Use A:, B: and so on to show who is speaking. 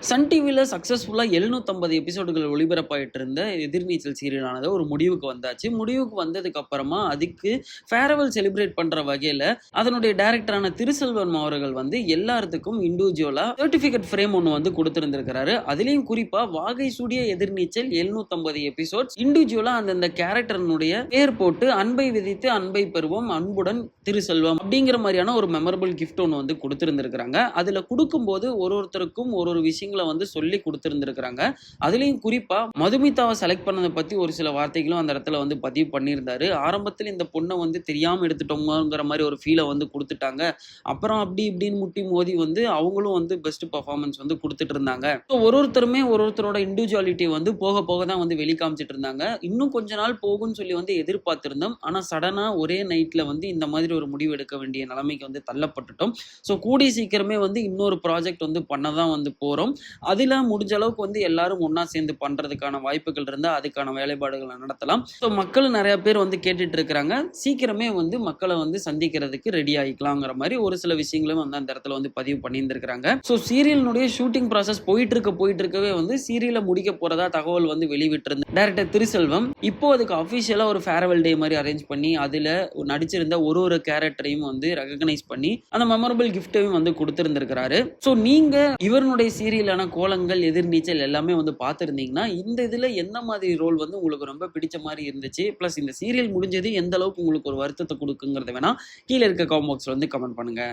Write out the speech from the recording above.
A: Sun டிவில சக்சஸ்ஃபுல்லா 750 எபிசோடுகள் ஒளிபரப்பாயிட்டு இருந்த எதிர்நீச்சல் சீரியலானது ஒரு முடிவுக்கு வந்தாச்சு. முடிவுக்கு வந்ததுக்கு அப்புறமா அதுக்கு ஃபேர்வெல் செலிப்ரேட் பண்ற வகையில அதனுடைய டைரக்டரான திருசெல்வம் அவர்கள் வந்து எல்லாத்துக்கும் இண்டிவிஜுவலா சர்டிபிகேட் ஃப்ரேம் ஒன்னு வந்து கொடுத்திருந்திருக்காரு. அதுலயும் குறிப்பா வாகை சூடிய எதிர்நீச்சல் 750 எபிசோட்ஸ் இண்டிவிஜுவலா அந்தந்த கேரக்டர்னுடைய பேர் போட்டு அன்பை விதித்து அன்பை பெறுவோம் அன்புடன் திருசெல்வம் அப்படிங்கிற மாதிரியான ஒரு மெமரபிள் கிஃப்ட் ஒன்று வந்து கொடுத்திருந்திருக்காங்க. அதுல கொடுக்கும்போது ஒருத்தருக்கும் ஒரு விஷயங்களை வந்து சொல்லி கொடுத்திருந்திருக்காங்க. அதுலயும் குறிப்பா மதுமிதாவை செலக்ட் பண்ணதை பத்தி ஒரு சில வார்த்தைகளும் அந்த இடத்துல வந்து பதிவு பண்ணியிருந்தாரு. ஆரம்பத்தில் இந்த பொண்ணை வந்து தெரியாம எடுத்துட்டோங்கிற மாதிரி ஒரு ஃபீலை வந்து கொடுத்துட்டாங்க. அப்புறம் அப்படி இப்படின்னு முட்டி மோதி வந்து அவங்களும் வந்து பெஸ்ட் பர்ஃபார்மன்ஸ் வந்து கொடுத்துட்டு இருந்தாங்க. ஒருத்தருமே ஒருத்தரோட இண்டிவிஜுவாலிட்டி வந்து போக போக தான் வந்து வெளிக்காமிச்சிட்டு இருந்தாங்க. இன்னும் கொஞ்ச நாள் போகும்னு சொல்லி வந்து எதிர்பார்த்திருந்தோம். ஆனா சடனா ஒரே நைட்ல வந்து இந்த மாதிரி ஒரு முடிவு எடுக்க வேண்டிய நிலைமைக்கு வந்து தள்ளப்பட்டுட்டோம். ஸோ கூடிய சீக்கிரமே வந்து இன்னொரு ப்ராஜெக்ட் வந்து பண்ணதான் வந்து போறோம். அதுல முடிஞ்ச அளவுக்கு வந்து எல்லாரும் ஒன்னா சேர்ந்து பண்றதுக்கான வாய்ப்புகள் இருந்தா அதுக்கான வேலைப்பாடுகளை நடத்தலாம். ஸோ மக்கள் நிறைய பேர் வந்து கேட்டுட்டு இருக்கிறாங்க. சீக்கிரமே வந்து மக்களை வந்து சந்திக்கிறதுக்கு ரெடி ஆகிக்கலாங்கிற மாதிரி ஒரு சில விஷயங்களும் வந்து அந்த இடத்துல வந்து பதிவு பண்ணியிருந்திருக்காங்க. ஸோ சீரியலினுடைய ஷூட்டிங் ப்ராசஸ் போயிட்டு இருக்கவே வந்து சீரியலை முடிக்க போறதா தகவல் வந்து வெளிவிட்டிருந்த டைரக்டர் திருசெல்வம் இப்போ அதுக்கு அபிஷியலா ஒரு ஃபேர்வெல் டே மாதிரி அரேஞ்ச் பண்ணி அதுல நடிச்சிருந்த ஒரு கேரக்டரையும் வந்து ரெகக்னைஸ் பண்ணி அந்த மெமரபிள் கிஃப்டையும் வந்து கொடுத்திருந்திருக்காரு. ஸோ நீங்க இவருடைய சீரியலான கோலங்கள் எதிர்நீச்சல் எல்லாமே வந்து பார்த்துருந்தீங்கன்னா இந்த இதுல எந்த மாதிரி ரோல் வந்து உங்களுக்கு ரொம்ப பிடிச்ச மாதிரி இருந்துச்சு, பிளஸ் இந்த சீரியல் முடிஞ்சது எந்த அளவுக்கு உங்களுக்கு ஒரு வருத்தத்தை கொடுக்குங்கிறத வேணா கீழே இருக்க கமெண்ட் பாக்ஸ்ல வந்து கமெண்ட் பண்ணுங்க.